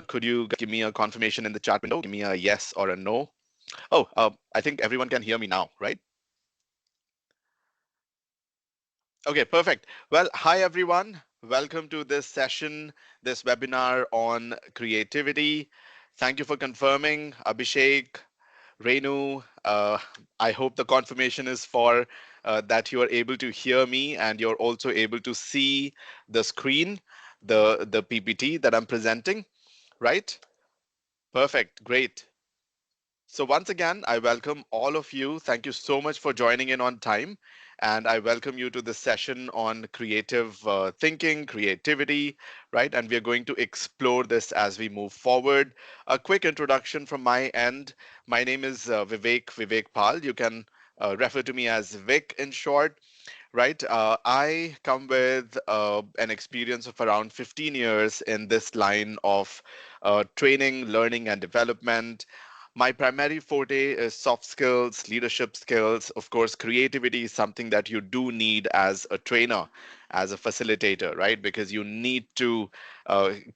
Could you give me a confirmation in the chat window? Give me a yes or a no. Oh, I think everyone can hear me now, right? Okay, perfect. Well, hi everyone. Welcome to this session, this webinar on creativity. Thank you for confirming, Abhishek, Renu. I hope the confirmation is for that you are able to hear me and you're also able to see the screen, the PPT that I'm presenting, right? Perfect, great. So once again, I welcome all of you. Thank you so much for joining in on time. And I welcome you to this session on creative thinking, creativity, right? And we're going to explore this as we move forward. A quick introduction from my end. My name is Vivek Pal. You can refer to me as Vic in short, right? I come with an experience of around 15 years in this line of training, learning, and development. My primary forte is soft skills, leadership skills. Of course, creativity is something that you do need as a trainer, as a facilitator, right? Because you need to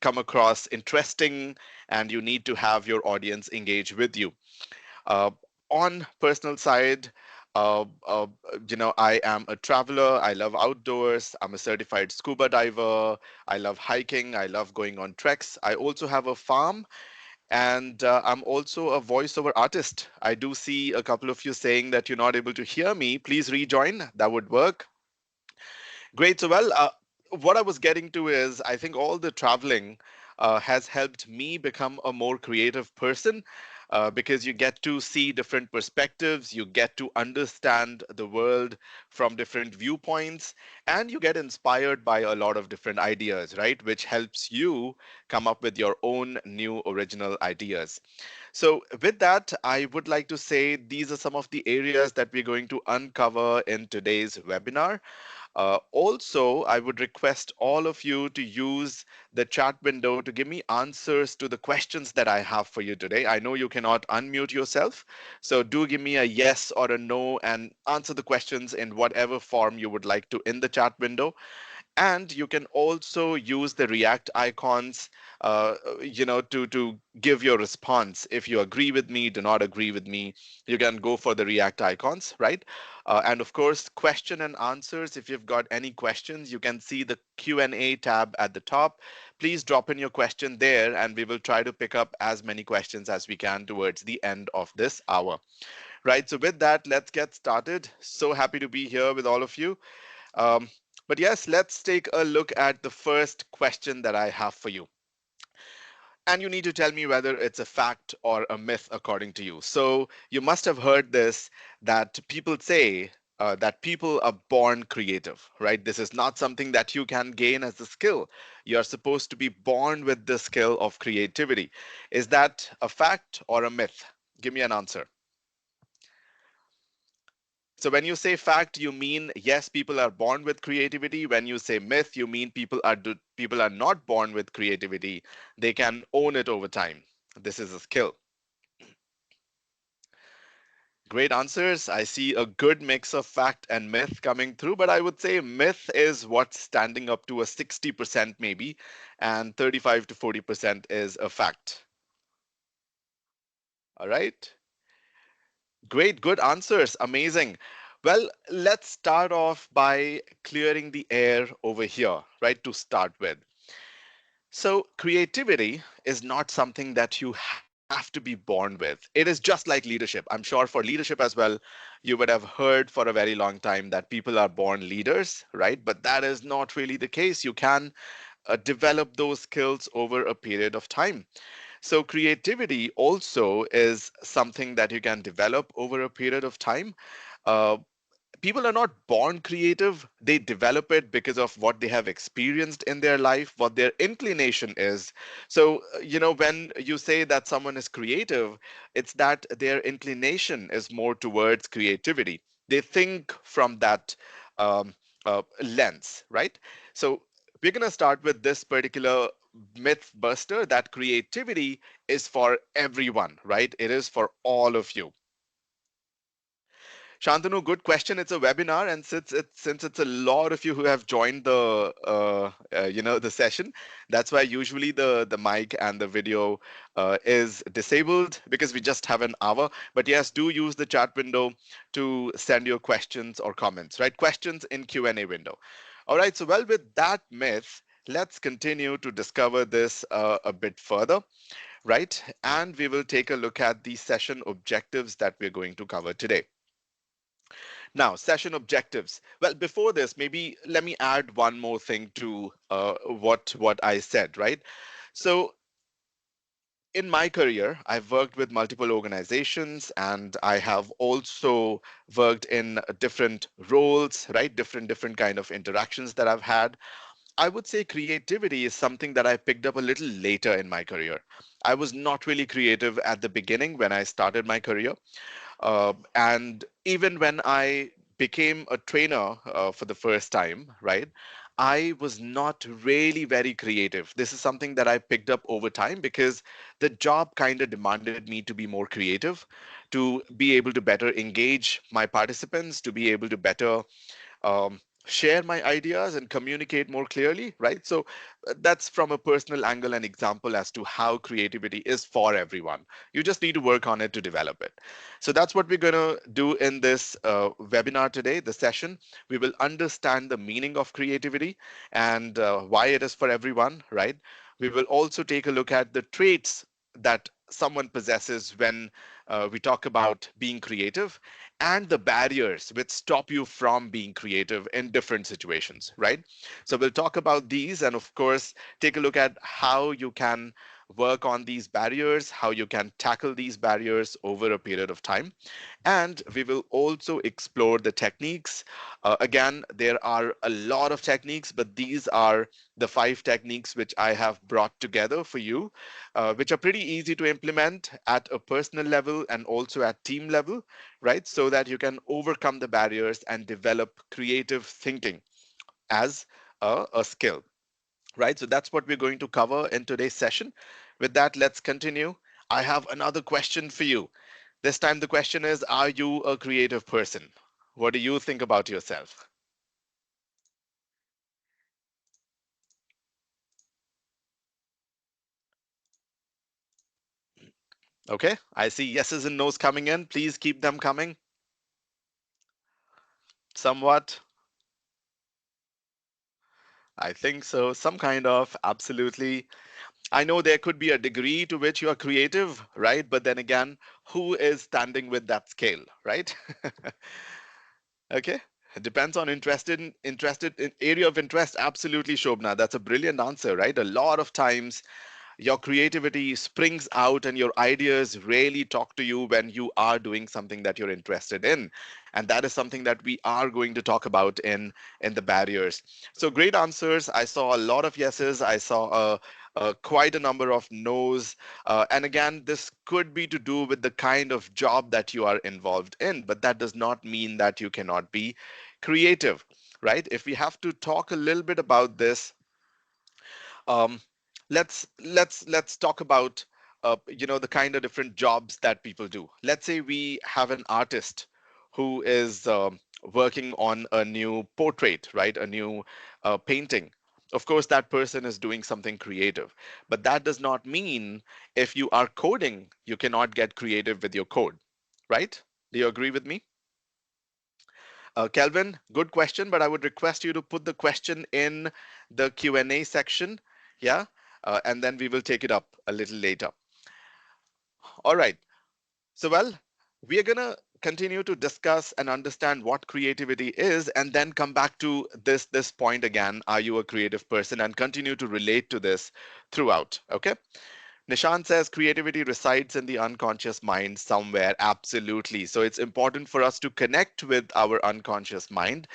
come across interesting and you need to have your audience engage with you. Uh, on personal side, uh, uh, I am a traveler. I love outdoors. I'm a certified scuba diver. I love hiking. I love going on treks. I also have a farm and I'm also a voiceover artist. I do see a couple of you saying that you're not able to hear me. Please rejoin. That would work. Great. So, well, what I was getting to is I think all the traveling has helped me become a more creative person because you get to see different perspectives, you get to understand the world from different viewpoints, and you get inspired by a lot of different ideas, right? Which helps you come up with your own new original ideas. So, with that, I would like to say these are some of the areas that we're going to uncover in today's webinar. Also, I would request all of you to use the chat window to give me answers to the questions that I have for you today. I know you cannot unmute yourself, so do give me a yes or a no and answer the questions in whatever form you would like to in the chat window. And you can also use the react icons to give your response. If you agree with me, do not agree with me, you can go for the react icons, right? And of course, question and answers. If you've got any questions, you can see the Q&A tab at the top. Please drop in your question there and we will try to pick up as many questions as we can towards the end of this hour, right? So with that, let's get started. So happy to be here with all of you. um, but yes, let's take a look at the first question that I have for you. And you need to tell me whether it's a fact or a myth according to you. So you must have heard this, that people say that people are born creative, right? This is not something that you can gain as a skill. You're supposed to be born with the skill of creativity. Is that a fact or a myth? Give me an answer. So when you say fact, you mean yes, people are born with creativity. When you say myth, you mean people are not born with creativity. They can own it over time. This is a skill. Great answers. I see a good mix of fact and myth coming through, but I would say myth is what's standing up to a 60% maybe, and 35 to 40% is a fact. All right. Great, good answers. Amazing. Well, let's start off by clearing the air over here, right, to start with. So, creativity is not something that you have to be born with. It is just like leadership. I'm sure for leadership as well, you would have heard for a very long time that people are born leaders, right? But that is not really the case. You can develop those skills over a period of time. So creativity also is something that you can develop over a period of time. Uh, People are not born creative. They develop it because of what they have experienced in their life, what their inclination is. So, when you say that someone is creative, it's that their inclination is more towards creativity. They think from that um, lens, right? So, we're going to start with this particular myth buster that creativity is for everyone, right? It is for all of you. Shantanu, good question. It's a webinar, and since it's a lot of you who have joined the session, that's why usually the mic and the video is disabled because we just have an hour. But yes, do use the chat window to send your questions or comments. Right, questions in Q&A window. All right. So well, with that myth, let's continue to discover this a bit further. Right, and we will take a look at the session objectives that we're going to cover today. Now, session objectives. Well, before this, maybe let me add one more thing to what I said, right? So, in my career, I've worked with multiple organizations and I have also worked in different roles, right? Different kind of interactions that I've had. I would say creativity is something that I picked up a little later in my career. I was not really creative at the beginning when I started my career. And even when I became a trainer for the first time, right, I was not really very creative. This is something that I picked up over time because the job kind of demanded me to be more creative, to be able to better engage my participants, to be able to better share my ideas and communicate more clearly, right? So that's from a personal angle and example as to how creativity is for everyone. You just need to work on it to develop it. So that's what we're going to do in this webinar today, the session. We will understand the meaning of creativity and why it is for everyone, right? We will also take a look at the traits that someone possesses when we talk about being creative and the barriers which stop you from being creative in different situations, right? So we'll talk about these and, of course, take a look at how you can work on these barriers, how you can tackle these barriers over a period of time. And we will also explore the techniques. Again, there are a lot of techniques, but these are the 5 techniques which I have brought together for you, which are pretty easy to implement at a personal level and also at team level, right? So that you can overcome the barriers and develop creative thinking as a skill, right? So that's what we're going to cover in today's session. With that, let's continue. I have another question for you. This time, the question is, are you a creative person? What do you think about yourself? Okay, I see yeses and nos coming in. Please keep them coming. Somewhat. I think so. Some kind of, absolutely. I know there could be a degree to which you are creative, right? But then again, who is standing with that scale, right? Okay. It depends on interested in area of interest. Absolutely, Shobna. That's a brilliant answer, right? A lot of times your creativity springs out and your ideas really talk to you when you are doing something that you're interested in, and that is something that we are going to talk about in the barriers. So great answers. I saw a lot of yeses. I saw quite a number of no's, and again, this could be to do with the kind of job that you are involved in, but that does not mean that you cannot be creative, right? If we have to talk a little bit about this, um, let's talk about the kind of different jobs that people do. Let's say we have an artist who is working on a new portrait, right? A new painting. Of course, that person is doing something creative, but that does not mean if you are coding, you cannot get creative with your code, right? Do you agree with me? Kelvin, good question, but I would request you to put the question in the Q&A section. Yeah. And then we will take it up a little later. All right. So, well, we are going to continue to discuss and understand what creativity is and then come back to this point again. Are you a creative person? And continue to relate to this throughout. Okay. Nishan says creativity resides in the unconscious mind somewhere. Absolutely. So it's important for us to connect with our unconscious mind,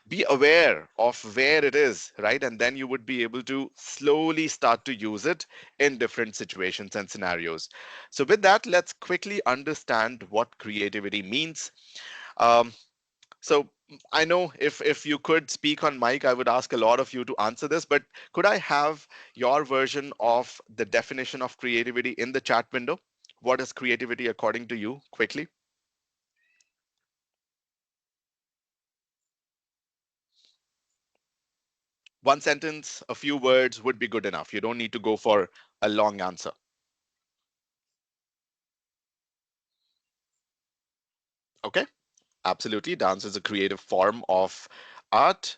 be aware of where it is, right? And then you would be able to slowly start to use it in different situations and scenarios. So, with that, let's quickly understand what creativity means. Um, so, I know if you could speak on mic, I would ask a lot of you to answer this, but could I have your version of the definition of creativity in the chat window? What is creativity according to you, quickly? One sentence, a few words would be good enough. You don't need to go for a long answer. Okay? Absolutely. Dance is a creative form of art.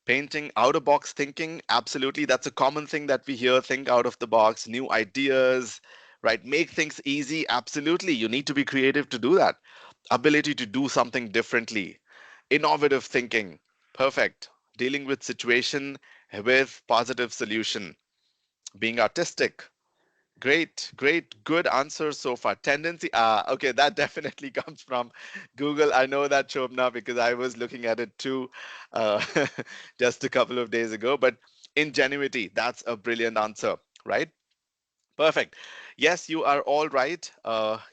Painting, out of box thinking, absolutely. That's a common thing that we hear. Think out of the box, new ideas, right? Make things easy. Absolutely. You need to be creative to do that. Ability to do something differently, innovative thinking. Perfect. Dealing with situation with positive solution. Being artistic. Great, great, good answers so far. Tendency, okay, that definitely comes from Google. I know that, Shobna, because I was looking at it too uh, just a couple of days ago. But ingenuity, that's a brilliant answer, right? Perfect. Yes, you are all right.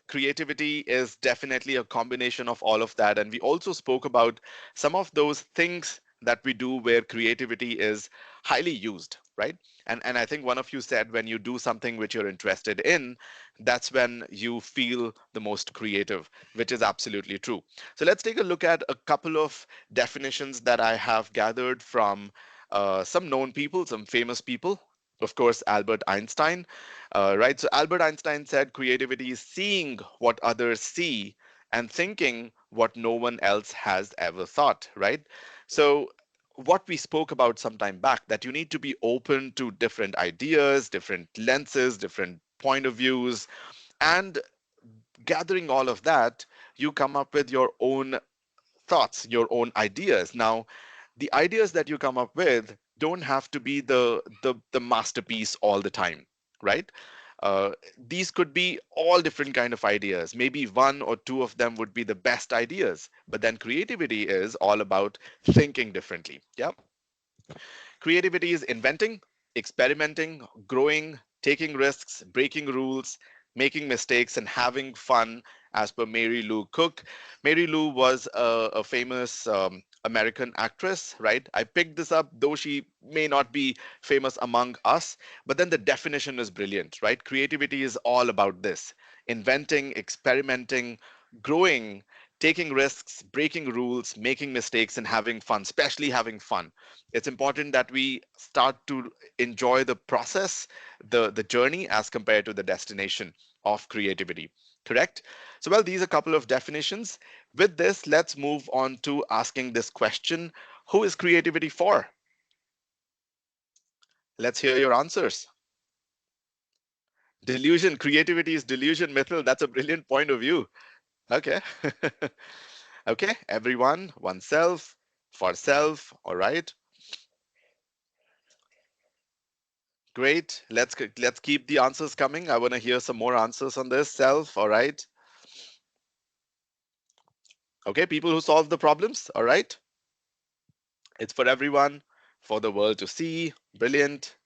Creativity is definitely a combination of all of that. And we also spoke about some of those things that we do where creativity is highly used, right? And I think one of you said when you do something which you're interested in, that's when you feel the most creative, which is absolutely true. So let's take a look at a couple of definitions that I have gathered from some known people, some famous people. Of course, Albert Einstein, right? So Albert Einstein said creativity is seeing what others see and thinking what no one else has ever thought, right? So what we spoke about some time back, that you need to be open to different ideas, different lenses, different point of views, and gathering all of that, you come up with your own thoughts, your own ideas. Now, the ideas that you come up with don't have to be the masterpiece all the time, right? These could be all different kind of ideas. Maybe one or two of them would be the best ideas, but then creativity is all about thinking differently. Yeah. Creativity is inventing, experimenting, growing, taking risks, breaking rules, making mistakes, and having fun, as per Mary Lou Cook. Mary Lou was a famous American actress, right? I picked this up, though she may not be famous among us, but then the definition is brilliant, right? Creativity is all about this: inventing, experimenting, growing, taking risks, breaking rules, making mistakes, and having fun, especially having fun. It's important that we start to enjoy the process, the journey, as compared to the destination of creativity. Correct? So, well, these are a couple of definitions. With this, let's move on to asking this question: who is creativity for? Let's hear your answers. Delusion. Creativity is delusion, Mithil. That's a brilliant point of view. Okay. Okay, everyone, oneself, for self. All right. Great. Let's keep the answers coming. I want to hear some more answers on this. Self, all right. Okay, people who solve the problems, all right. It's for everyone, for the world to see. Brilliant.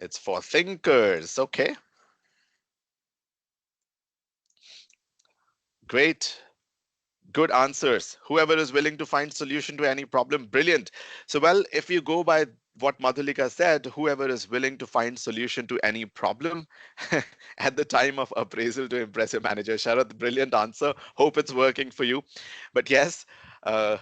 It's for thinkers. Okay, great. Good answers. Whoever is willing to find solution to any problem, brilliant. So, well, if you go by what Madhulika said, whoever is willing to find solution to any problem at the time of appraisal to impress your manager. Sharad, brilliant answer. Hope it's working for you. But yes,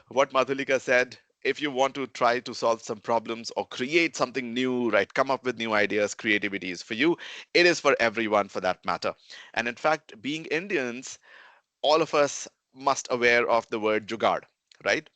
what Madhulika said, if you want to try to solve some problems or create something new, right, come up with new ideas, creativity is for you. It is for everyone for that matter. And in fact, being Indians, all of us must aware of the word jugaad, right?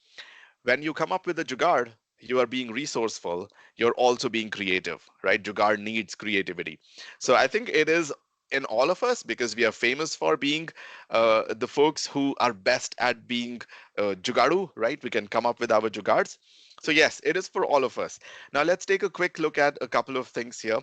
When you come up with a jugaad, you are being resourceful. You're also being creative, right? Jugaad needs creativity. So I think it is in all of us because we are famous for being the folks who are best at being jugadu, right? We can come up with our jugads. So yes, it is for all of us. Now let's take a quick look at a couple of things here.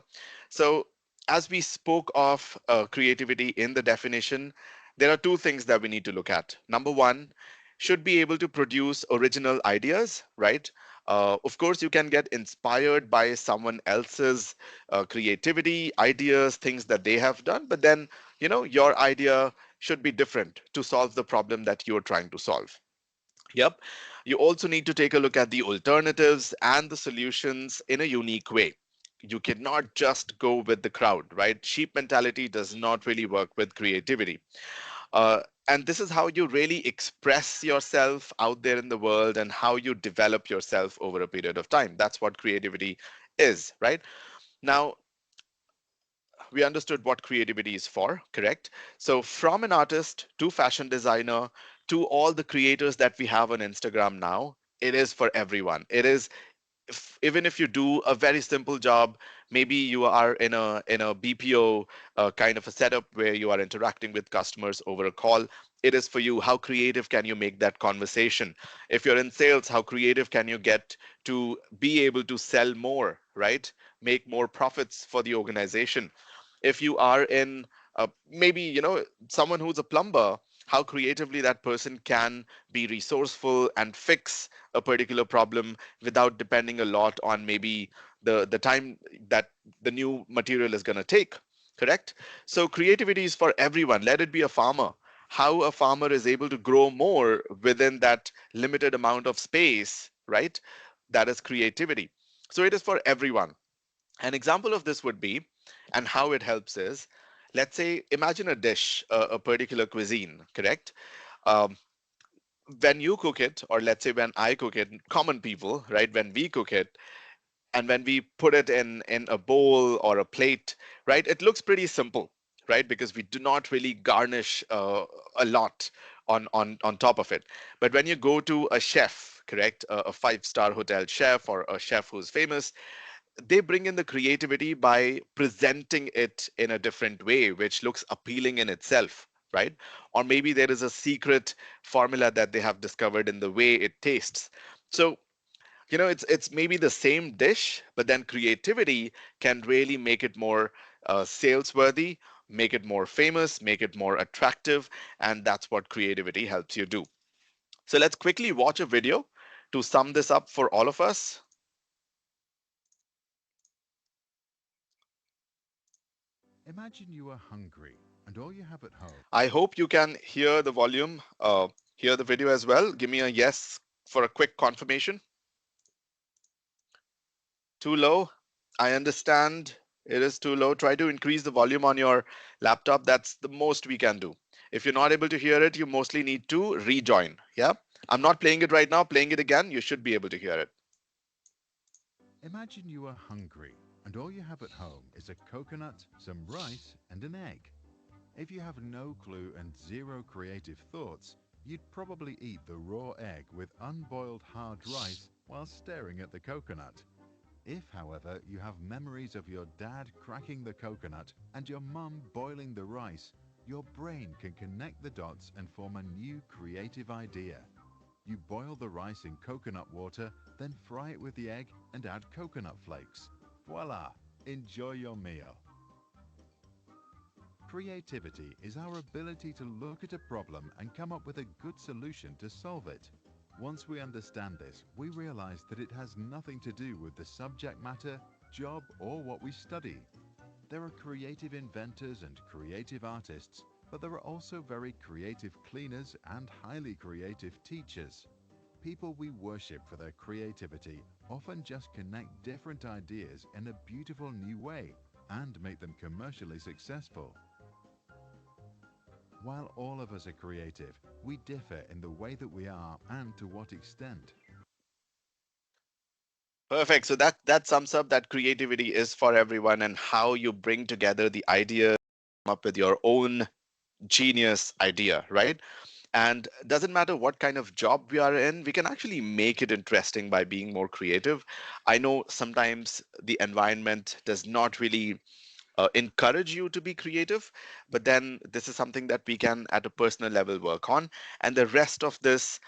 So as we spoke of creativity in the definition, there are two things that we need to look at. Number one, should be able to produce original ideas, right? Of course, you can get inspired by someone else's creativity, ideas, things that they have done, but then, your idea should be different to solve the problem that you're trying to solve. Yep. You also need to take a look at the alternatives and the solutions in a unique way. You cannot just go with the crowd, right? Sheep mentality does not really work with creativity. And this is how you really express yourself out there in the world and how you develop yourself over a period of time. That's what creativity is, right? Now, we understood what creativity is for, correct? So, from an artist to fashion designer to all the creators that we have on Instagram now, it is for everyone. It is even if you do a very simple job, maybe you are in a BPO kind of a setup where you are interacting with customers over a call. It is for you. How creative can you make that conversation? If you're in sales, how creative can you get to be able to sell more, right? Make more profits for the organization. If you are in maybe someone who's a plumber, how creatively that person can be resourceful and fix a particular problem without depending a lot on maybe the time that the new material is going to take, correct? So creativity is for everyone. Let it be a farmer, how a farmer is able to grow more within that limited amount of space, right? That is creativity. So it is for everyone. An example of this would be, and how it helps is, let's say, imagine a dish, a particular cuisine, correct? Um, when you cook it, or let's say when I cook it, common people, right? When we cook it, and when we put it in a bowl or a plate, right? It looks pretty simple, right? Because we do not really garnish a lot on top of it. But when you go to a chef, correct, a five-star hotel chef or a chef who's famous, they bring in the creativity by presenting it in a different way, which looks appealing in itself, right? Or maybe there is a secret formula that they have discovered in the way it tastes. So, it's maybe the same dish, but then creativity can really make it more sales worthy, make it more famous, make it more attractive, and that's what creativity helps you do. So let's quickly watch a video to sum this up for all of us. I hope you can hear the volume, hear the video as well. Give me a yes for a quick confirmation. Too low? I understand it is too low. Try to increase the volume on your laptop. That's the most we can do. If you're not able to hear it, you mostly need to rejoin. Yeah. I'm not playing it right now. Playing it again, you should be able to hear it. Perfect. So that sums up that creativity is for everyone and how you bring together the ideas, come up with your own genius idea, right? And doesn't matter what kind of job we are in, we can actually make it interesting by being more creative. I know sometimes the environment does not really encourage you to be creative, but then this is something that we can at a personal level work on. And the rest of this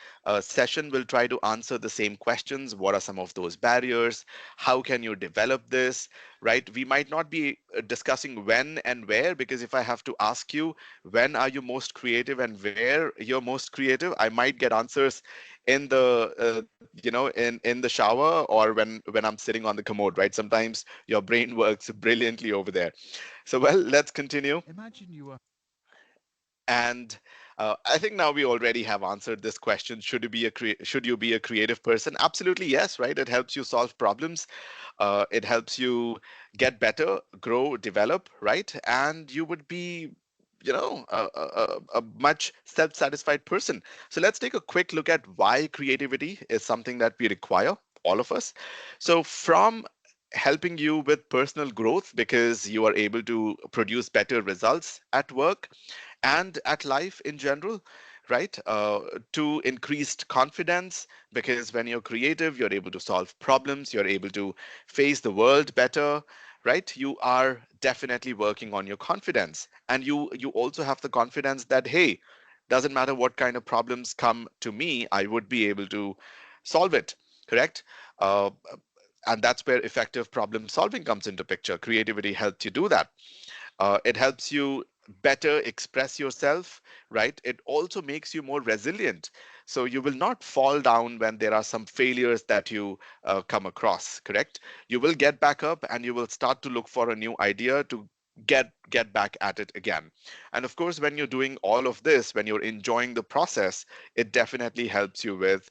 session will try to answer the same questions. What are some of those barriers? How can you develop this, right? We might not be discussing when and where, because if I have to ask you when are you most creative and where you're most creative, I might get answers in the in the shower or when I'm sitting on the commode, right? Sometimes your brain works brilliantly over there. So, well, let's continue. And I think now we already have answered this question. Should you be a creative person? Absolutely yes, right? It helps you solve problems. It helps you get better, grow, develop, right? And you would be a much self-satisfied person. So let's take a quick look at why creativity is something that we require, all of us. So from helping you with personal growth because you are able to produce better results at work and at life in general, right? To increased confidence, because when you're creative, you're able to solve problems, you're able to face the world better, right? You are definitely working on your confidence, and you also have the confidence that, hey, doesn't matter what kind of problems come to me, I would be able to solve it. Correct. uh, and that's where effective problem solving comes into picture. Creativity helps you do that. It helps you better express yourself, right? It also makes you more resilient. So you will not fall down when there are some failures that you come across, correct? You will get back up and you will start to look for a new idea to get back at it again. And of course, when you're doing all of this, when you're enjoying the process, it definitely helps you with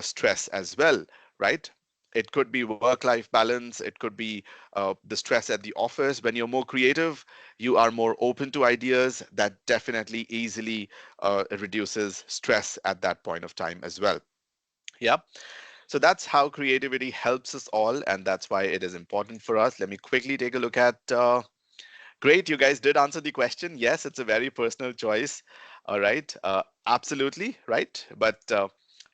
stress as well, right? It could be work life balance, it could be the stress at the office. When you're more creative, you are more open to ideas. That definitely easily reduces stress at that point of time as well. Yeah. So that's how creativity helps us all, and that's why it is important for us. Let me quickly take a look at. Great, you guys did answer the question. Yes, it's a very personal choice. All right, absolutely right. But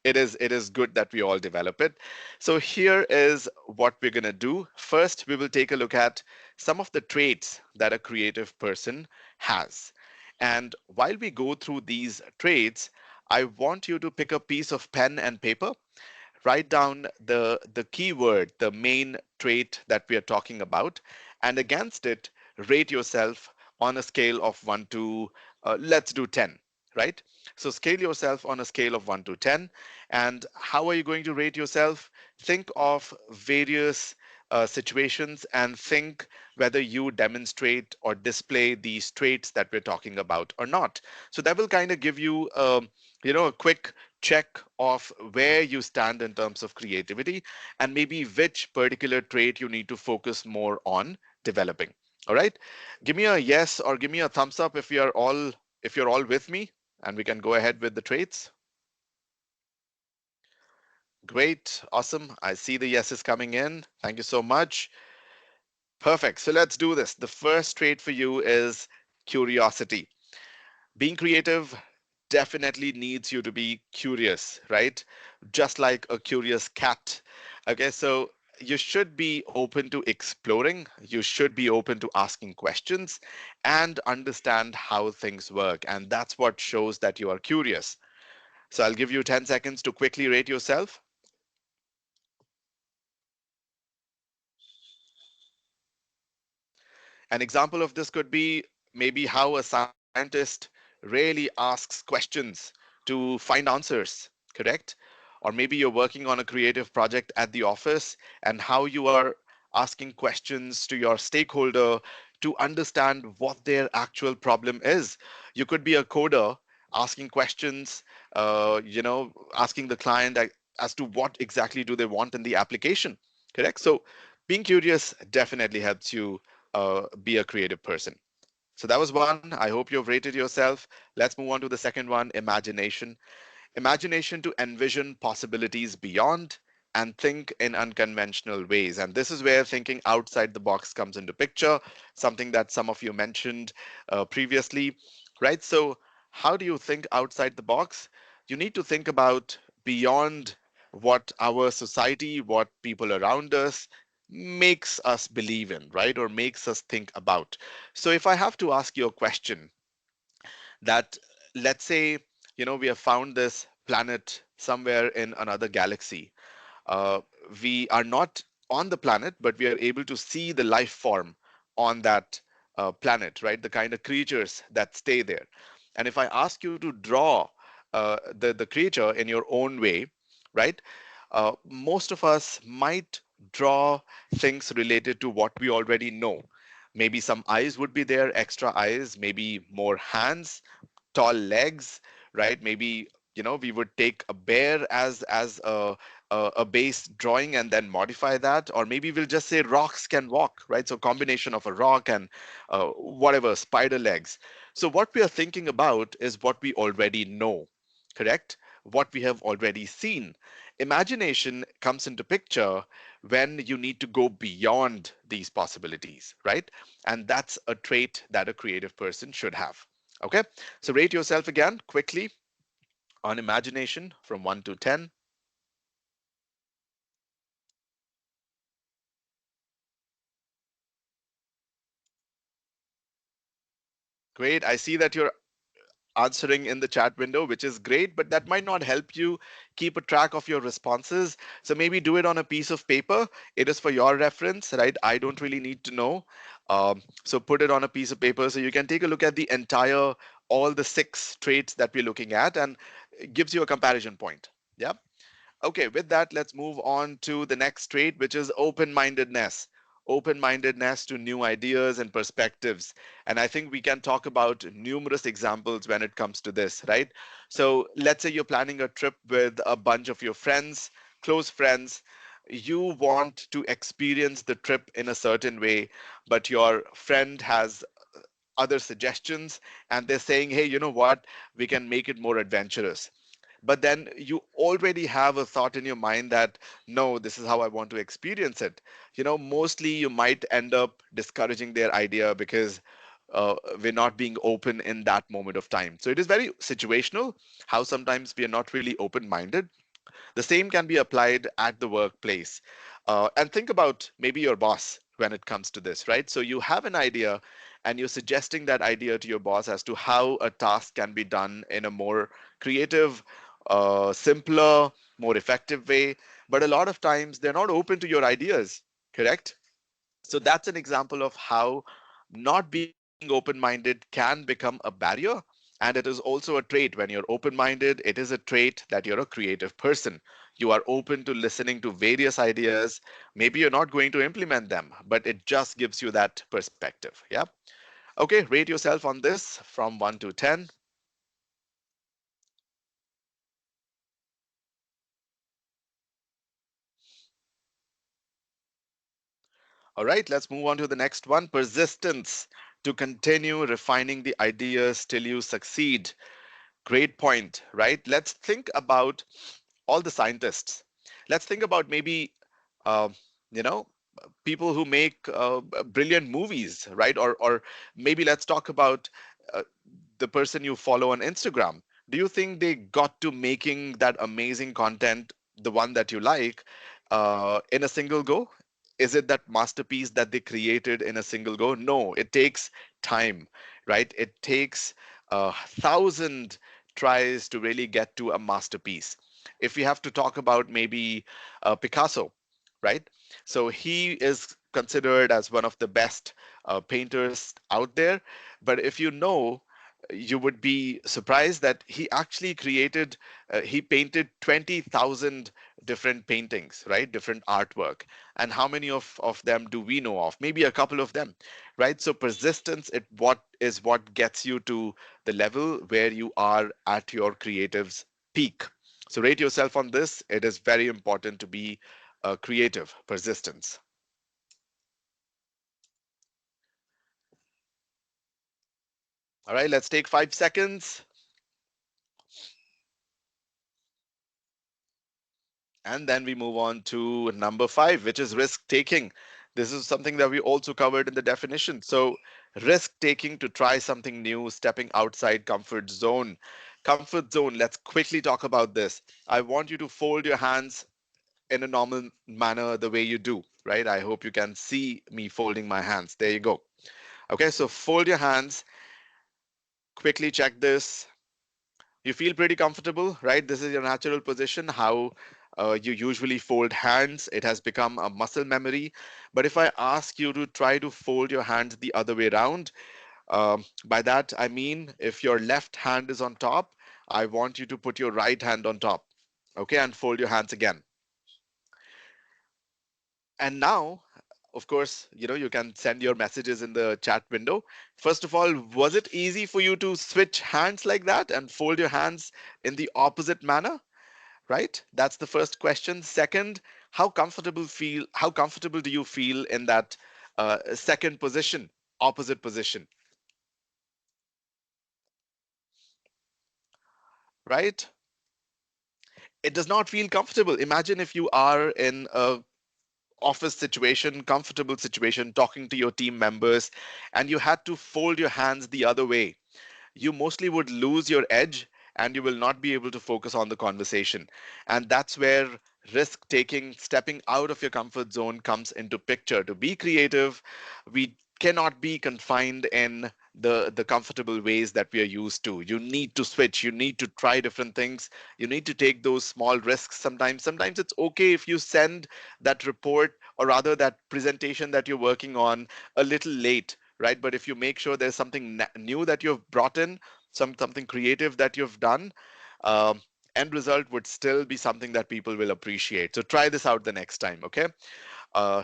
it is good that we all develop it. So here is what we're gonna do. First, we will take a look at some of the traits that a creative person has. And while we go through these traits, I want you to pick a piece of pen and paper, write down the keyword, the main trait that we are talking about, and against it, rate yourself on a scale of 1 to, let's do 10, right? So scale yourself on a scale of 1 to 10. And how are you going to rate yourself? Think of various situations and think whether you demonstrate or display these traits that we're talking about or not. So that will kind of give you, a quick check of where you stand in terms of creativity and maybe which particular trait you need to focus more on developing. All right, give me a yes or give me a thumbs up if you're all with me, and we can go ahead with the traits. Great, awesome. I see the yeses coming in. Thank you so much. Perfect. So let's do this. The first trait for you is curiosity. Being creative definitely needs you to be curious, right? Just like a curious cat. Okay, so you should be open to exploring, you should be open to asking questions and understand how things work. And that's what shows that you are curious. So I'll give you 10 seconds to quickly rate yourself. An example of this could be maybe how a scientist really asks questions to find answers, correct? Or maybe you're working on a creative project at the office and how you are asking questions to your stakeholder to understand what their actual problem is. You could be a coder asking questions, asking the client as to what exactly do they want in the application, correct? So being curious definitely helps you be a creative person. So that was one. I hope you've rated yourself. Let's move on to the second one, imagination. Imagination to envision possibilities beyond and think in unconventional ways. And this is where thinking outside the box comes into picture, something that some of you mentioned previously, right? So, how do you think outside the box? You need to think about beyond what our society, what people around us makes us believe in, right? Or makes us think about. So, if I have to ask you a question, that let's say we have found this planet somewhere in another galaxy. uh, we are not on the planet, but we are able to see the life form on that planet, right? The kind of creatures that stay there. And if I ask you to draw the creature in your own way, right? Most of us might draw things related to what we already know. Maybe some eyes would be there, extra eyes, maybe more hands, tall legs, right? Maybe we would take a bear as a a base drawing and then modify that, or maybe we'll just say rocks can walk, right? So combination of a rock and whatever spider legs. So what we are thinking about is what we already know, correct? What we have already seen. Imagination comes into picture when you need to go beyond these possibilities, right? And that's a trait that a creative person should have. Okay, so rate yourself again quickly on imagination from 1 to 10. Great. I see that you're answering in the chat window, which is great, but that might not help you keep a track of your responses. So maybe do it on a piece of paper. It is for your reference, right? I don't really need to know. So put it on a piece of paper so you can take a look at the entire, all the six traits that we're looking at, and it gives you a comparison point. Yeah. Okay, with that, let's move on to the next trait, which is open mindedness. Open mindedness to new ideas and perspectives. And I think we can talk about numerous examples when it comes to this, right? So let's say you're planning a trip with a bunch of your friends, close friends. You want to experience the trip in a certain way, but your friend has other suggestions and they're saying, hey, you know what? We can make it more adventurous, but then you already have a thought in your mind that no, this is how I want to experience it. Mostly you might end up discouraging their idea because we're not being open in that moment of time. So it is very situational how sometimes we are not really open minded. The same can be applied at the workplace. And think about maybe your boss when it comes to this, right? So you have an idea and you're suggesting that idea to your boss as to how a task can be done in a more creative, simpler, more effective way. But a lot of times they're not open to your ideas, correct? So that's an example of how not being open minded can become a barrier. And it is also a trait. When you're open minded, it is a trait that you're a creative person. You are open to listening to various ideas. Maybe you're not going to implement them, but it just gives you that perspective. Yeah. Okay, rate yourself on this from 1 to 10. All right, let's move on to the next one, persistence. To continue refining the ideas till you succeed. Great point, right? Let's think about all the scientists. Let's think about maybe, uh, you know, people who make brilliant movies, right? Or maybe let's talk about uh, the person you follow on Instagram. Do you think they got to making that amazing content, the one that you like, in a single go? Is it that masterpiece that they created in a single go? No, it takes time, right? It takes 1,000 tries to really get to a masterpiece. If we have to talk about maybe Picasso, right? So he is considered as one of the best painters out there. But if you know, you would be surprised that he actually he painted 20,000 different paintings, right? Different artwork. And how many of them do we know of? Maybe a couple of them, right? So persistence, what gets you to the level where you are at your creative's peak. So rate yourself on this. It is very important to be creative, persistence. All right, let's take 5 seconds. And then we move on to number five, which is risk taking. This is something that we also covered in the definition. So, risk taking to try something new, stepping outside comfort zone. Comfort zone, let's quickly talk about this. I want you to fold your hands in a normal manner the way you do, right? I hope you can see me folding my hands. There you go. Okay, so fold your hands, quickly check this. You feel pretty comfortable, right? This is your natural position, how you usually fold hands. It has become a muscle memory. But if I ask you to try to fold your hands the other way around, by that I mean if your left hand is on top, I want you to put your right hand on top, okay, and fold your hands again. And now, of course, you can send your messages in the chat window. First of all, was it easy for you to switch hands like that and fold your hands in the opposite manner? right? That's the first question. Second, how comfortable do you feel in that second position, opposite position, right? It does not feel comfortable. Imagine if you are in a office situation, comfortable situation, talking to your team members, and you had to fold your hands the other way. You mostly would lose your edge and you will not be able to focus on the conversation. And that's where risk taking, stepping out of your comfort zone comes into picture. To be creative, we cannot be confined in the comfortable ways that we are used to. You need to switch, you need to try different things, you need to take those small risks. Sometimes it's okay if you send that report, or rather that presentation that you're working on, a little late, right? But if you make sure there's something new that you've brought in, something creative that you've done, um, end result would still be something that people will appreciate. So try this out the next time, okay?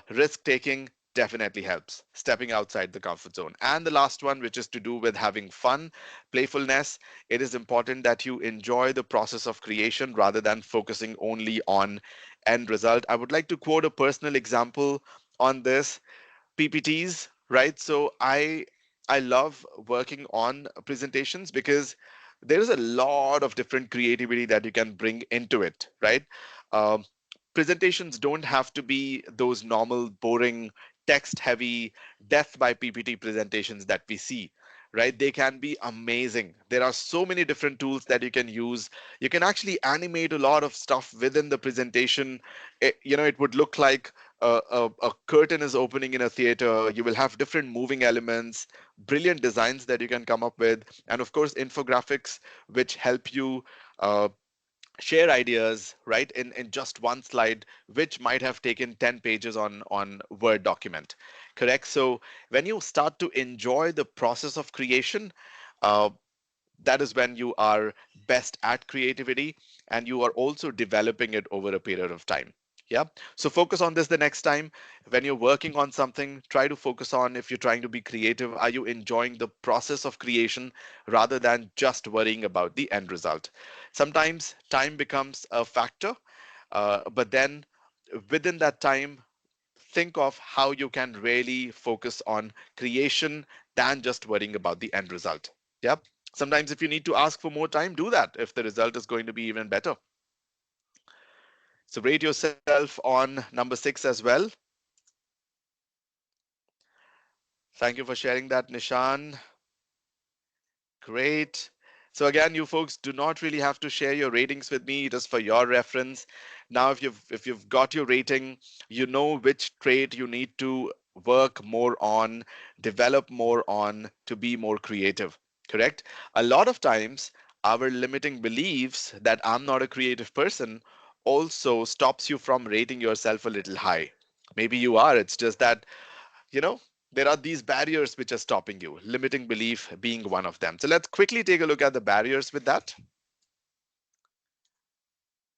Risk taking definitely helps, stepping outside the comfort zone. And the last one, which is to do with having fun, playfulness. It is important that you enjoy the process of creation rather than focusing only on end result. I would like to quote a personal example on this. PPTs, right? So I love working on presentations because there is a lot of different creativity that you can bring into it, right? Um, Presentations don't have to be those normal, boring, text-heavy, death by PPT presentations that we see, right? They can be amazing. There are so many different tools that you can use. You can actually animate a lot of stuff within the presentation. It would look like a curtain is opening in a theater. You will have different moving elements, brilliant designs that you can come up with, and of course, infographics, which help you uh, share ideas, right, in just one slide, which might have taken 10 pages on Word document. Correct? So when you start to enjoy the process of creation, uh, that is when you are best at creativity, and you are also developing it over a period of time. Yeah. So focus on this the next time. When you're working on something, try to focus on, if you're trying to be creative, are you enjoying the process of creation rather than just worrying about the end result? Sometimes time becomes a factor, but then within that time, think of how you can really focus on creation than just worrying about the end result. Yep. Sometimes if you need to ask for more time, do that if the result is going to be even better. So rate yourself on number 6 as well. Thank you for sharing that, Nishan. Great. So again, you folks do not really have to share your ratings with me, just for your reference. Now, if you've got your rating, you know which trait you need to work more on, develop more on to be more creative. Correct? A lot of times, our limiting beliefs that I'm not a creative person also stops you from rating yourself a little high. Maybe you are. It's just that you know there are these barriers which are stopping you, limiting belief being one of them. So let's quickly take a look at the barriers with that.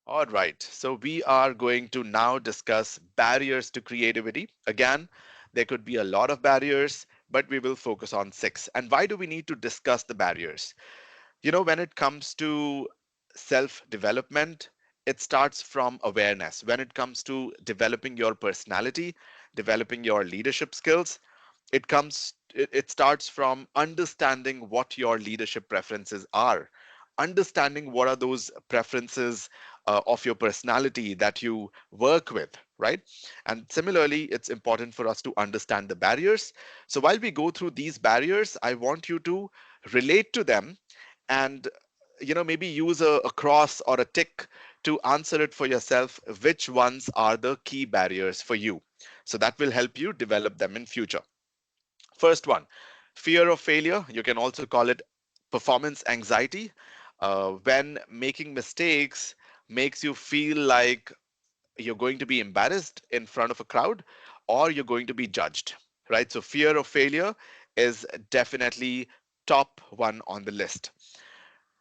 All right, so we are going to now discuss barriers to creativity. Again, there could be a lot of barriers, but we will focus on 6. And why do we need to discuss the barriers? When it comes to self development, it starts from awareness. When it comes to developing your personality, developing your leadership skills, it starts from understanding what your leadership preferences are, understanding what are those preferences of your personality that you work with, right? And similarly, it's important for us to understand the barriers. So while we go through these barriers, I want you to relate to them, and maybe use a cross or a tick to answer it for yourself, which ones are the key barriers for you. So that will help you develop them in future. First one, fear of failure. You can also call it performance anxiety. When making mistakes makes you feel like you're going to be embarrassed in front of a crowd, or you're going to be judged, right? So fear of failure is definitely top one on the list.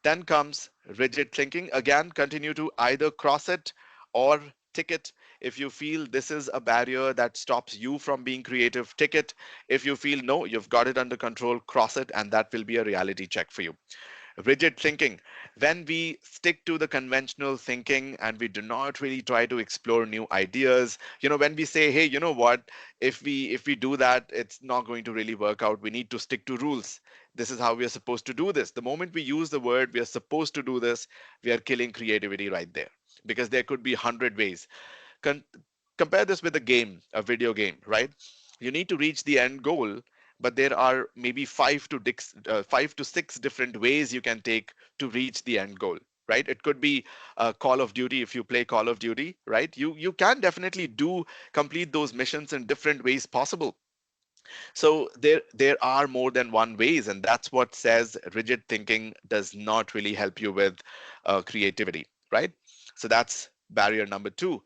Then comes rigid thinking. Again, continue to either cross it or tick it. If you feel this is a barrier that stops you from being creative, tick it. If you feel no, you've got it under control, cross it, and that will be a reality check for you. Rigid thinking, when we stick to the conventional thinking and we do not really try to explore new ideas. When we say, hey, you know what, if we do that, it's not going to really work out. We need to stick to rules. This is how we are supposed to do this. The moment we use the word we are supposed to do this, we are killing creativity right there, because there could be 100 ways. Con- Compare this with a game, a video game, right? You need to reach the end goal, but there are maybe 5 to 6 different ways you can take to reach the end goal, right? It could be Call of Duty. If you play Call of Duty, right, you can definitely do complete those missions in different ways possible. So there are more than one ways, and that's what says rigid thinking does not really help you with creativity, right? So that's barrier number two.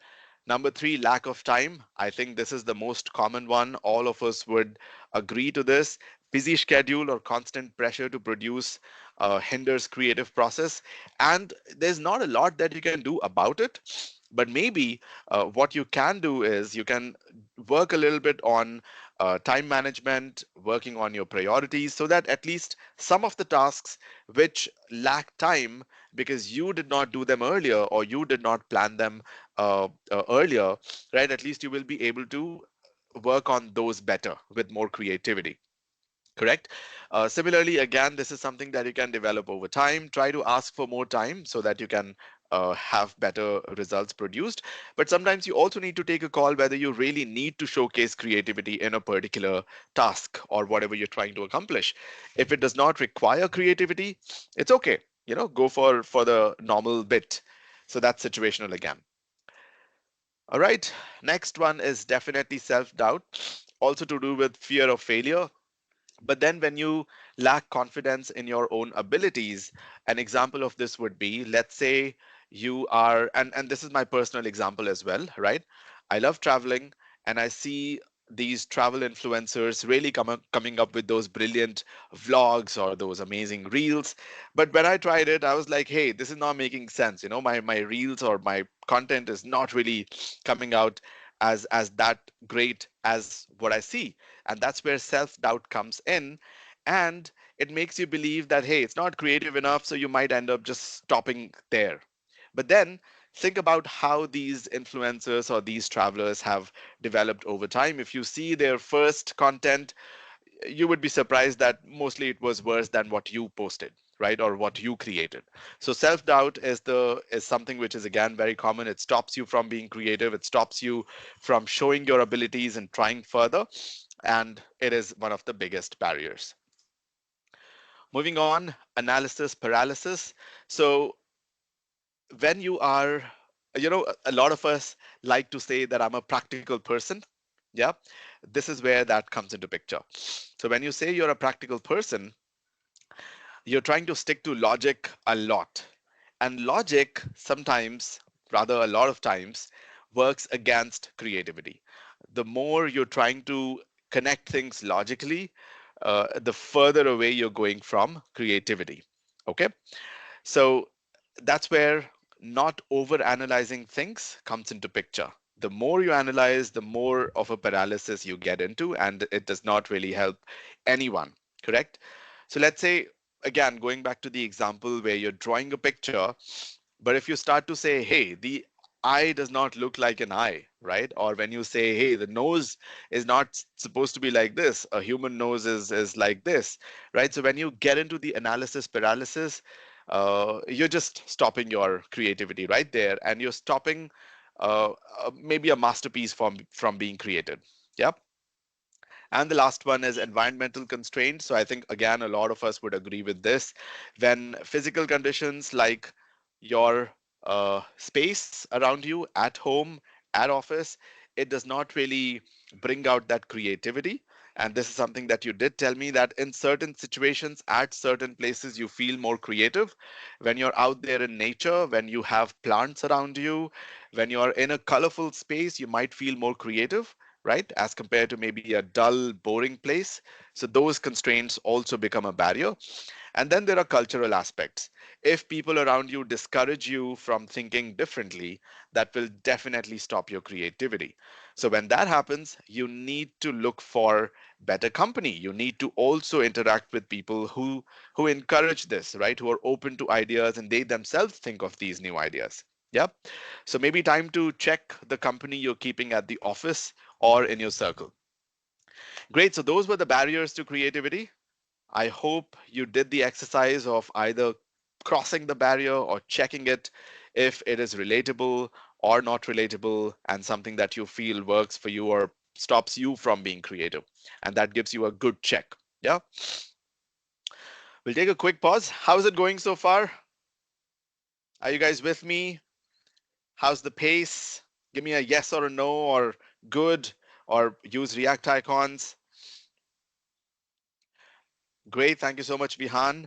Number three, lack of time. I think this is the most common one. All of us would agree to this. Busy schedule or constant pressure to produce hinders creative process, and there's not a lot that you can do about it. But maybe what you can do is you can work a little bit on time management, working on your priorities, so that at least some of the tasks which lack time because you did not do them earlier or you did not plan them earlier, right? At least you will be able to work on those better with more creativity. Correct. Similarly, again, this is something that you can develop over time. Try to ask for more time so that you can have better results produced. But sometimes you also need to take a call whether you really need to showcase creativity in a particular task or whatever you're trying to accomplish. If it does not require creativity, it's okay. Go for the normal bit. So that's situational again. All right. Next one is definitely self-doubt, also to do with fear of failure. But then, when you lack confidence in your own abilities, an example of this would be, let's say you are, and this is my personal example as well, right? I love traveling, and I see these travel influencers really coming up with those brilliant vlogs or those amazing reels. But when I tried it, I was like, hey, this is not making sense. My reels or my content is not really coming out as that great as what I see. And that's where self doubt comes in. And it makes you believe that, hey, it's not creative enough, so you might end up just stopping there. But then think about how these influencers or these travelers have developed over time. If you see their first content, you would be surprised that mostly it was worse than what you posted, right, or what you created. So self doubt is something which is again very common. It stops you from being creative, it stops you from showing your abilities and trying further, and it is one of the biggest barriers. Moving on, analysis paralysis. So when you are, a lot of us like to say that I'm a practical person. Yeah, this is where that comes into picture. So when you say you're a practical person, you're trying to stick to logic a lot. And logic sometimes, rather a lot of times, works against creativity. The more you're trying to connect things logically, the further away you're going from creativity. Okay? So that's where not over analyzing things comes into picture. The more you analyze, the more of a paralysis you get into, and it does not really help anyone. Correct? So let's say, again, going back to the example where you're drawing a picture, but if you start to say, hey, the eye does not look like an eye, right? Or when you say, hey, the nose is not supposed to be like this, a human nose is like this, right? So when you get into the analysis paralysis, you're just stopping your creativity right there, and you're stopping maybe a masterpiece from being created. Yep. And the last one is environmental constraints. So I think, again, a lot of us would agree with this. When physical conditions like your space around you at home, at office, it does not really bring out that creativity. And this is something that you did tell me, that in certain situations, at certain places, you feel more creative. When you're out there in nature, when you have plants around you, when you're in a colorful space, you might feel more creative. right? As compared to maybe a dull, boring place. So those constraints also become a barrier. And then there are cultural aspects. If people around you discourage you from thinking differently, that will definitely stop your creativity. So when that happens, you need to look for better company. You need to also interact with people who encourage this, right? Who are open to ideas and they themselves think of these new ideas. Yep. So maybe time to check the company you're keeping at the office or in your circle. Great. So those were the barriers to creativity. I hope you did the exercise of either crossing the barrier or checking it if it is relatable or not relatable and something that you feel works for you or stops you from being creative. And that gives you a good check. Yeah. We'll take a quick pause. How's it going so far? Are you guys with me? How's the pace? Give me a yes or a no or good or use React icons. Great. Thank you so much, Vihan.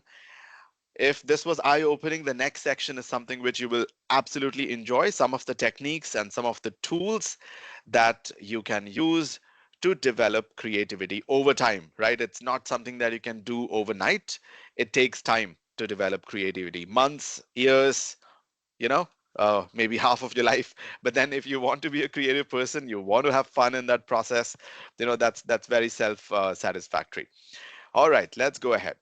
If this was eye opening, the next section is something which you will absolutely enjoy, some of the techniques and some of the tools that you can use to develop creativity over time, right? It's not something that you can do overnight. It takes time to develop creativity, months, years, you know, maybe half of your life. But then if you want to be a creative person, you want to have fun in that process, that's very self satisfactory. All right, let's go ahead.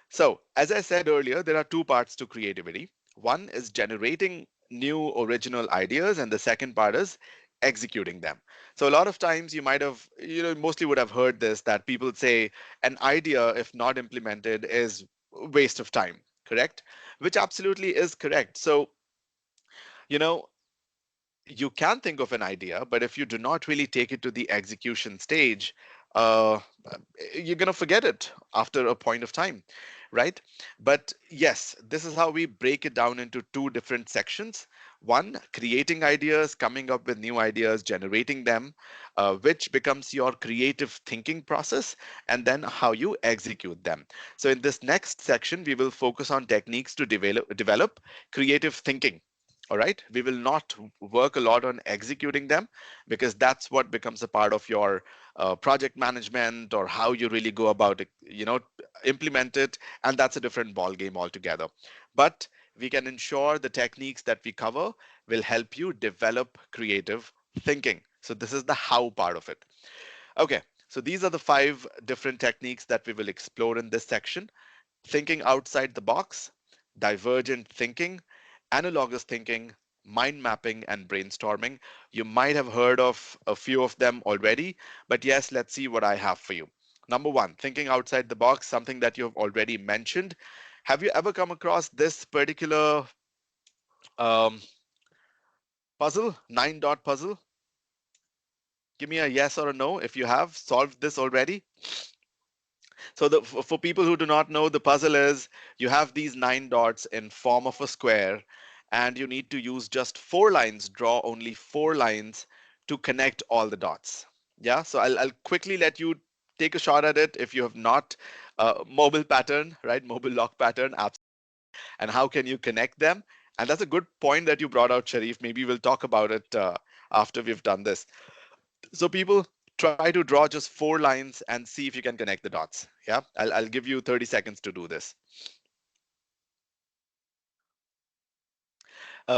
So, as I said earlier, there are two parts to creativity. One is generating new original ideas, and the second part is executing them. So, a lot of times you might have, mostly would have heard this that people say an idea, if not implemented, is waste of time, correct? Which absolutely is correct. So, you know, you can think of an idea, but if you do not really take it to the execution stage, uh, you're going to forget it after a point of time, right? But yes, this is how we break it down into two different sections. One, creating ideas, coming up with new ideas, generating them, which becomes your creative thinking process, and then how you execute them. So in this next section, we will focus on techniques to develop creative thinking. All right, we will not work a lot on executing them because that's what becomes a part of your project management or how you really go about it, implement it, and that's a different ball game altogether. But we can ensure the techniques that we cover will help you develop creative thinking. So this is the how part of it. Okay, so these are the 5 different techniques that we will explore in this section: thinking outside the box, divergent thinking, analogous thinking, mind mapping, and brainstorming. You might have heard of a few of them already, but yes, let's see what I have for you. Number one, thinking outside the box, something that you have already mentioned. Have you ever come across this particular um, puzzle, 9 dot puzzle? Give me a yes or a no if you have solved this already. So for people who do not know, the puzzle is you have these 9 dots in form of a square, and you need to use just 4 lines, draw only 4 lines to connect all the dots. Yeah, so I'll quickly let you take a shot at it if you have not. Mobile pattern, right? Mobile lock pattern, apps, and how can you connect them? And that's a good point that you brought out, Sharif. Maybe we'll talk about it after we've done this. So people try to draw just 4 lines and see if you can connect the dots. Yeah, I'll give you 30 seconds to do this.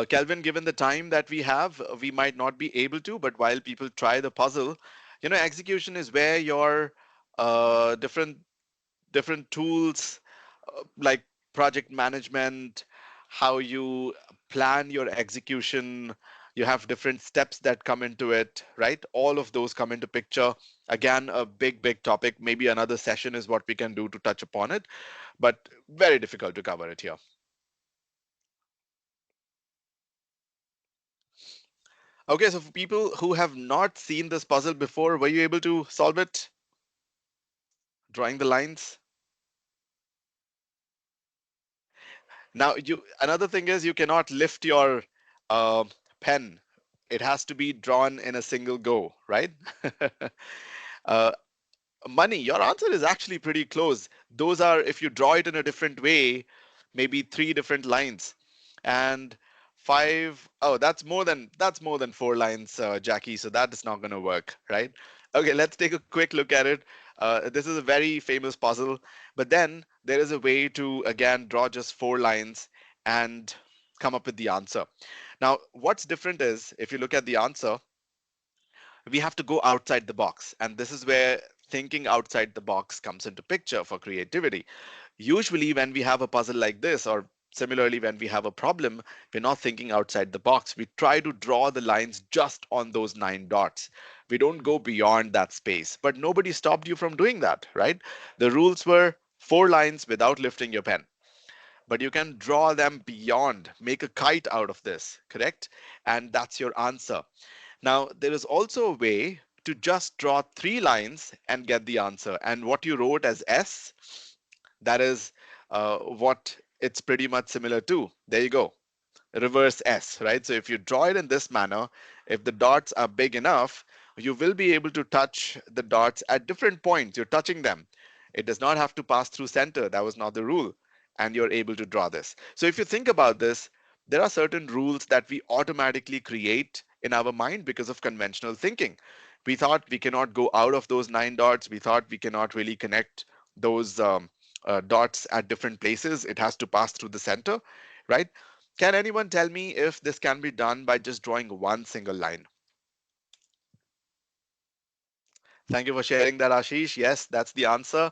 Kelvin, given the time that we have, we might not be able to, but while people try the puzzle, execution is where your different tools like project management, how you plan your execution, you have different steps that come into it, right? All of those come into picture. Again, a big topic. Maybe another session is what we can do to touch upon it, but very difficult to cover it here. Okay, so for people who have not seen this puzzle before, were you able to solve it? Drawing the lines. Now, another thing is you cannot lift your uh, pen. It has to be drawn in a single go, right? uh, Money, your answer is actually pretty close. Those are, if you draw it in a different way, maybe 3 different lines. And Five. Oh, that's more than 4 lines, Jackie. So that is not going to work, right? Okay, let's take a quick look at it. This is a very famous puzzle, but then there is a way to again draw just 4 lines and come up with the answer. Now, what's different is if you look at the answer, we have to go outside the box, and this is where thinking outside the box comes into picture for creativity. Usually, when we have a puzzle like this, or similarly, when we have a problem, we're not thinking outside the box. We try to draw the lines just on those 9 dots. We don't go beyond that space. But nobody stopped you from doing that, right? The rules were 4 lines without lifting your pen. But you can draw them beyond, make a kite out of this, correct? And that's your answer. Now, there is also a way to just draw 3 lines and get the answer. And what you wrote as S, that is what it's pretty much similar to. There you go, reverse S, right? So if you draw it in this manner, if the dots are big enough, you will be able to touch the dots at different points. You're touching them. It does not have to pass through center. That was not the rule. And you're able to draw this. So if you think about this, there are certain rules that we automatically create in our mind because of conventional thinking. We thought we cannot go out of those 9 dots. We thought we cannot really connect those dots at different places. It has to pass through the center, right? Can anyone tell me if this can be done by just drawing one single line? Thank you for sharing that, Ashish. Yes, that's the answer.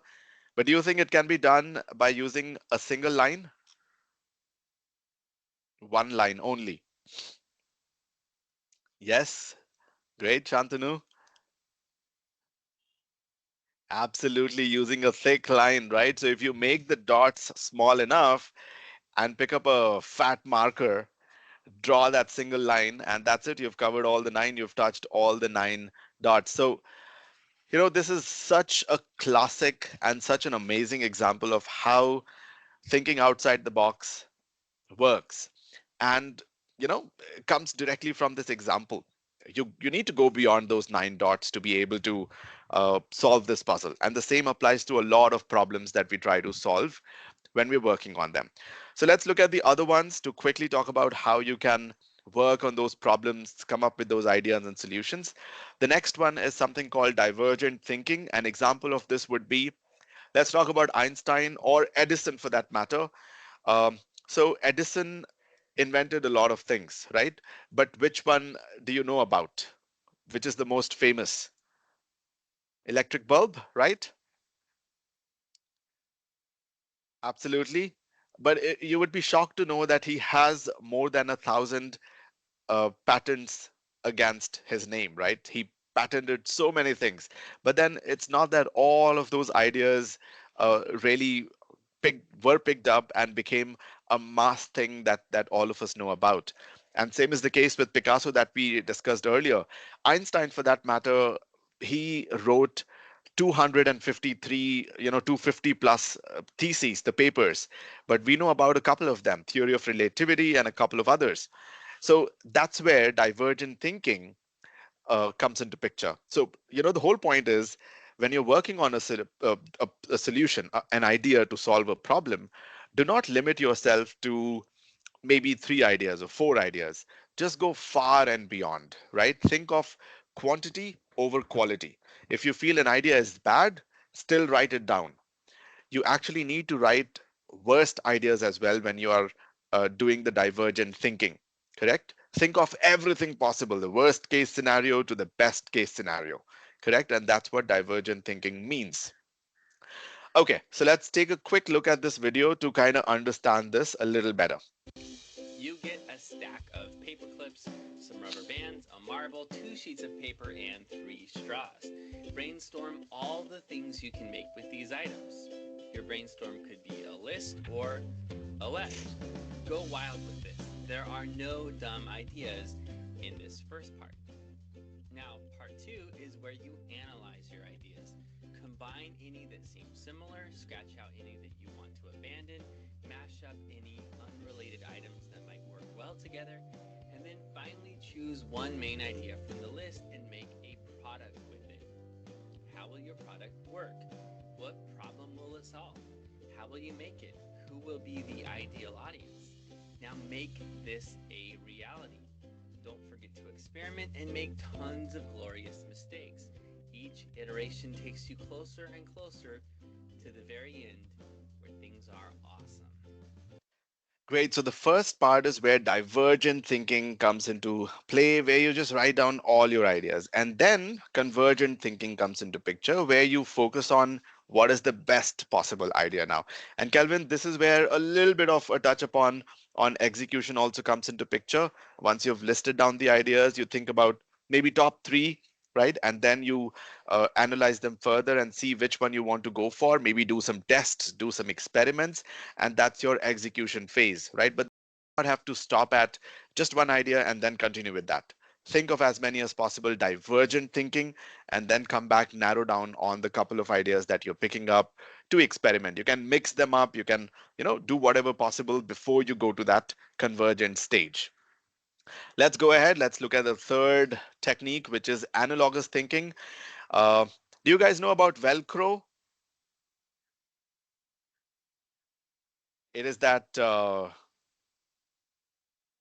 But do you think it can be done by using a single line? One line only. Yes. Great, Shantanu. Absolutely using a thick line, right? So if you make the dots small enough and pick up a fat marker, draw that single line, and that's it. You've covered all the 9. You've touched all the 9 dots. So this is such a classic and such an amazing example of how thinking outside the box works. And, it comes directly from this example. You need to go beyond those 9 dots to be able to solve this puzzle. And the same applies to a lot of problems that we try to solve when we're working on them. So let's look at the other ones to quickly talk about how you can work on those problems, come up with those ideas and solutions. The next one is something called divergent thinking. An example of this would be, let's talk about Einstein or Edison for that matter. Um, so Edison invented a lot of things, right? But which one do you know about? Which is the most famous? Electric bulb, right? Absolutely. But you would be shocked to know that he has more than 1,000 patents against his name, right? He patented so many things. But then it's not that all of those ideas really were picked up and became a mass thing that all of us know about. And same is the case with Picasso that we discussed earlier. Einstein, for that matter, he wrote 253, 250 plus theses, the papers, but we know about a couple of them, theory of relativity and a couple of others. So that's where divergent thinking comes into picture. So, the whole point is when you're working on a solution, an idea to solve a problem, do not limit yourself to maybe 3 ideas or 4 ideas. Just go far and beyond, right? Think of quantity over quality. If you feel an idea is bad, still write it down. You actually need to write worst ideas as well when you are doing the divergent thinking, correct? Think of everything possible, the worst case scenario to the best case scenario, correct? And that's what divergent thinking means. Okay, so let's take a quick look at this video to kind of understand this a little better. You get a stack of paper clips, some rubber bands, a marble, 2 sheets of paper, and 3 straws. Brainstorm all the things you can make with these items. Your brainstorm could be a list or a left. Go wild with this. There are no dumb ideas in this first part. Now, part 2 is where you analyze your ideas. Combine any that seem similar, scratch out any that you want to abandon, mash up any unrelated items that might work well together, and then finally choose one main idea from the list and make a product with it. How will your product work? What problem will it solve? How will you make it? Who will be the ideal audience? Now make this a reality. Don't forget to experiment and make tons of glorious mistakes. Each iteration takes you closer and closer to the very end where things are awesome. Great. So the first part is where divergent thinking comes into play, where you just write down all your ideas. And then convergent thinking comes into picture, where you focus on what is the best possible idea now. And Kelvin, this is where a little bit of a touch upon on execution also comes into picture. Once you've listed down the ideas, you think about maybe top three, right? And then you analyze them further and see which one you want to go for. Maybe do some tests, do some experiments, and that's your execution phase, right? But you not have to stop at just one idea and then continue with that. Think of as many as possible divergent thinking and then come back, narrow down on the couple of ideas that you're picking up to experiment. You can mix them up, you can, do whatever possible before you go to that convergent stage. Let's go ahead. Let's look at the third technique, which is analogous thinking. Uh, do you guys know about Velcro? It is that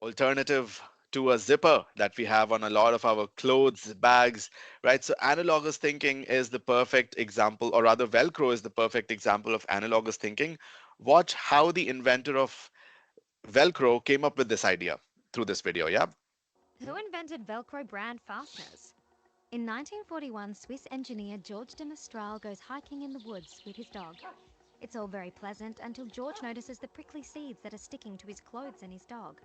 alternative to a zipper that we have on a lot of our clothes, bags, right? So, analogous thinking is the perfect example, or rather, Velcro is the perfect example of analogous thinking. Watch how the inventor of Velcro came up with this idea through this video. Yeah. Who invented Velcro brand fasteners? In 1941, Swiss engineer George de Mestral goes hiking in the woods with his dog. It's all very pleasant until George notices the prickly seeds that are sticking to his clothes and his dog.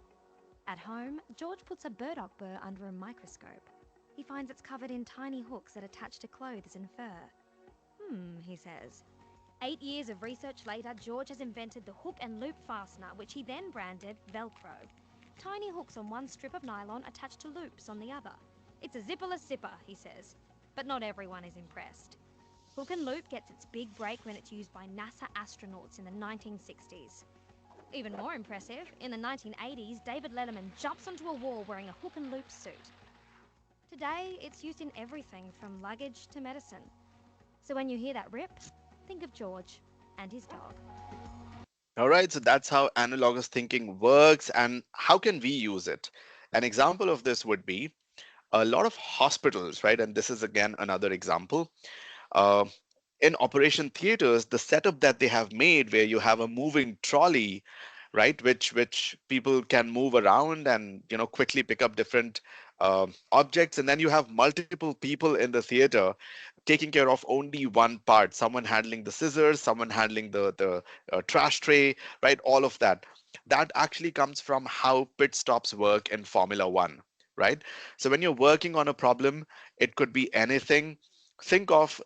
At home, George puts a burdock burr under a microscope. He finds it's covered in tiny hooks that attach to clothes and fur. He says. 8 years of research later, George has invented the hook and loop fastener, which he then branded Velcro. Tiny hooks on one strip of nylon attached to loops on the other. It's a zipperless zipper, he says. But not everyone is impressed. Hook and loop gets its big break when it's used by NASA astronauts in the 1960s. Even more impressive, in the 1980s, David Letterman jumps onto a wall wearing a hook and loop suit. Today, it's used in everything from luggage to medicine. So when you hear that rip, think of George and his dog. All right. So, that's how analogous thinking works and how can we use it? An example of this would be a lot of hospitals, right? And this is again another example. Uh, in operation theaters, the setup that they have made where you have a moving trolley, right, which people can move around and quickly pick up different objects, and then you have multiple people in the theater taking care of only one part, someone handling the scissors, someone handling the trash tray, right, all of that. That actually comes from how pit stops work in Formula 1, right? So when you're working on a problem, it could be anything. Think of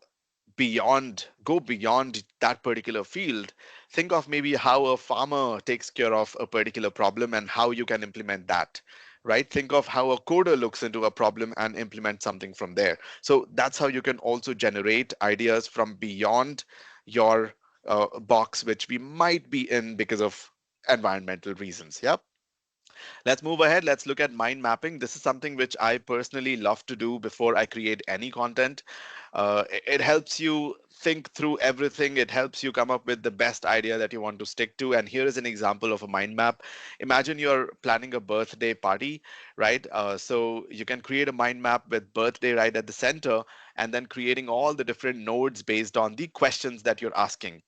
go beyond that particular field. Think of maybe how a farmer takes care of a particular problem and how you can implement that, right? Think of how a coder looks into a problem and implement something from there. So that's how you can also generate ideas from beyond your box, which we might be in because of environmental reasons. Yeah. Let's move ahead. Let's look at mind mapping. This is something which I personally love to do before I create any content. It helps you think through everything. It helps you come up with the best idea that you want to stick to. And here is an example of a mind map. Imagine you're planning a birthday party, right? So you can create a mind map with birthday right at the center and then creating all the different nodes based on the questions that you're asking,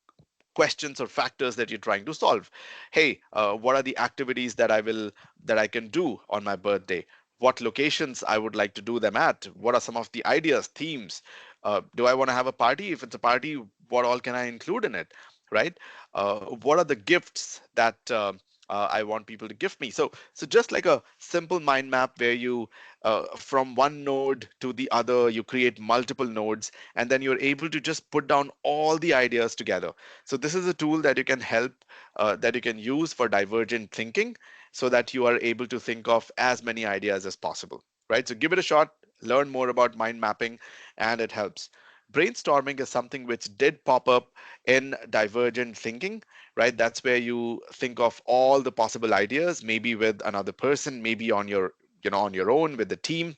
questions or factors that you're trying to solve. Hey, what are the activities that I can do on my birthday? What locations I would like to do them at? What are some of the ideas, themes? Do I want to have a party? If it's a party, what all can I include in it? Right? What are the gifts that I want people to gift me? So just like a simple mind map where you, from one node to the other, you create multiple nodes, and then you're able to just put down all the ideas together. So this is a tool that you can that you can use for divergent thinking so that you are able to think of as many ideas as possible, right? So give it a shot, learn more about mind mapping, and it helps. Brainstorming is something which did pop up in divergent thinking, right? That's where you think of all the possible ideas, maybe with another person, maybe on on your own with the team.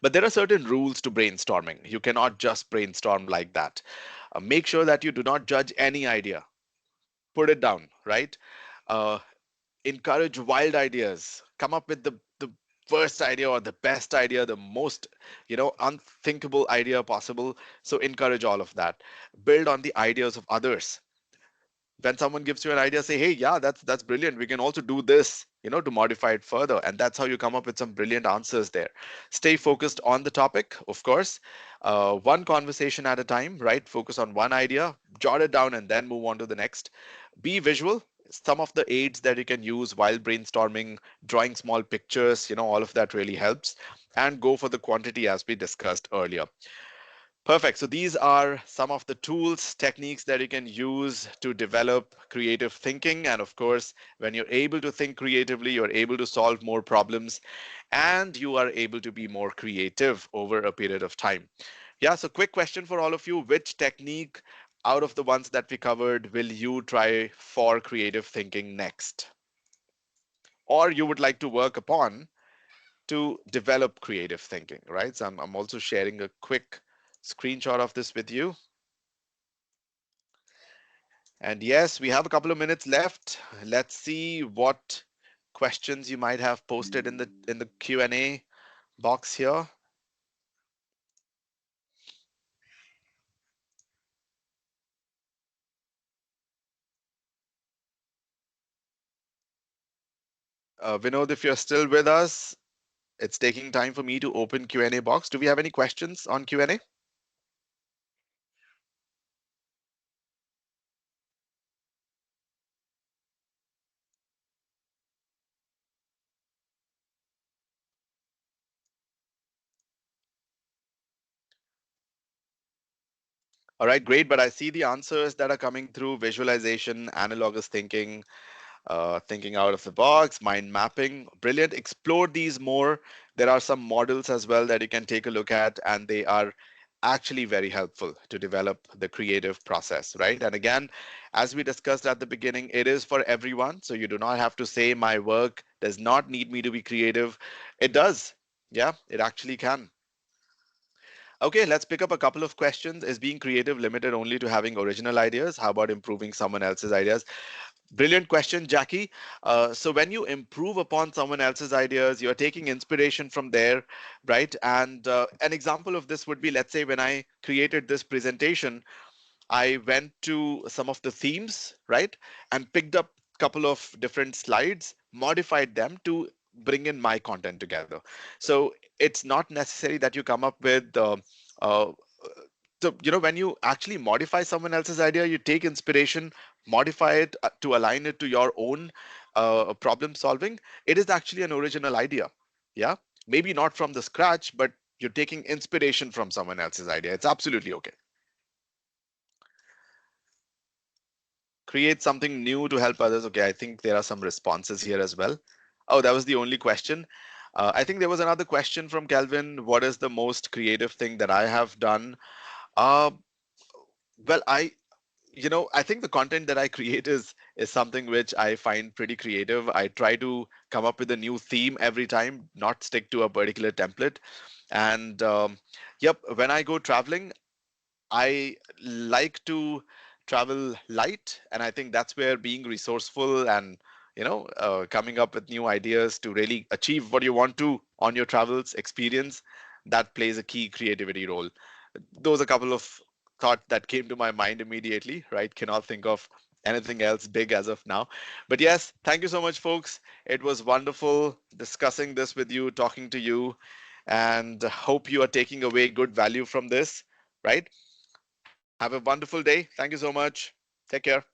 But there are certain rules to brainstorming. You cannot just brainstorm like that. Make sure that you do not judge any idea. Put it down, right? Uh, encourage wild ideas. Come up with the worst idea or the best idea, the most, unthinkable idea possible. So encourage all of that. Build on the ideas of others. When someone gives you an idea, say, hey, yeah, that's brilliant, we can also do this, to modify it further. And that's how you come up with some brilliant answers there. Stay focused on the topic, of course. One conversation at a time, right? Focus on one idea, jot it down, and then move on to the next. Be visual. Some of the aids that you can use while brainstorming, drawing small pictures, all of that really helps. And go for the quantity as we discussed earlier. Perfect. So these are some of the tools, techniques that you can use to develop creative thinking. And of course, when you're able to think creatively, you're able to solve more problems and you are able to be more creative over a period of time. Yeah. So quick question for all of you. Which technique out of the ones that we covered will you try for creative thinking next? Or you would like to work upon to develop creative thinking, right? So I'm also sharing a quick screenshot of this with you. And yes, we have a couple of minutes left. Let's see what questions you might have posted in the Q&A box here. Vinod, if you're still with us, it's taking time for me to open Q&A box. Do we have any questions on Q&A? All right, great. But I see the answers that are coming through: visualization, analogous thinking, thinking out of the box, mind mapping. Brilliant. Explore these more. There are some models as well that you can take a look at, and they are actually very helpful to develop the creative process, right? And again, as we discussed at the beginning, it is for everyone. So you do not have to say, my work does not need me to be creative. It does. Yeah, it actually can. Okay, let's pick up a couple of questions. Is being creative limited only to having original ideas? How about improving someone else's ideas? Brilliant question, Jackie. So when you improve upon someone else's ideas, you're taking inspiration from there, right? And an example of this would be, let's say, when I created this presentation, I went to some of the themes, right, and picked up a couple of different slides, modified them to bring in my content together. So it's not necessary that you come up with uh, so when you actually modify someone else's idea, you take inspiration, modify it to align it to your own problem solving. It is actually an original idea. Yeah, maybe not from the scratch, but you're taking inspiration from someone else's idea. It's absolutely okay. Create something new to help others. Okay, I think there are some responses here as well. Oh, that was the only question. I think there was another question from Calvin. What is the most creative thing that I have done? uh, well, I think the content that I create is something which I find pretty creative. I try to come up with a new theme every time, not stick to a particular template. And yep, when I go traveling, I like to travel light, and I think that's where being resourceful and coming up with new ideas to really achieve what you want to on your travels experience, that plays a key creativity role. Those are a couple of thoughts that came to my mind immediately, right? Cannot think of anything else big as of now. But yes, thank you so much, folks. It was wonderful discussing this with you, talking to you, and hope you are taking away good value from this, right? Have a wonderful day. Thank you so much. Take care.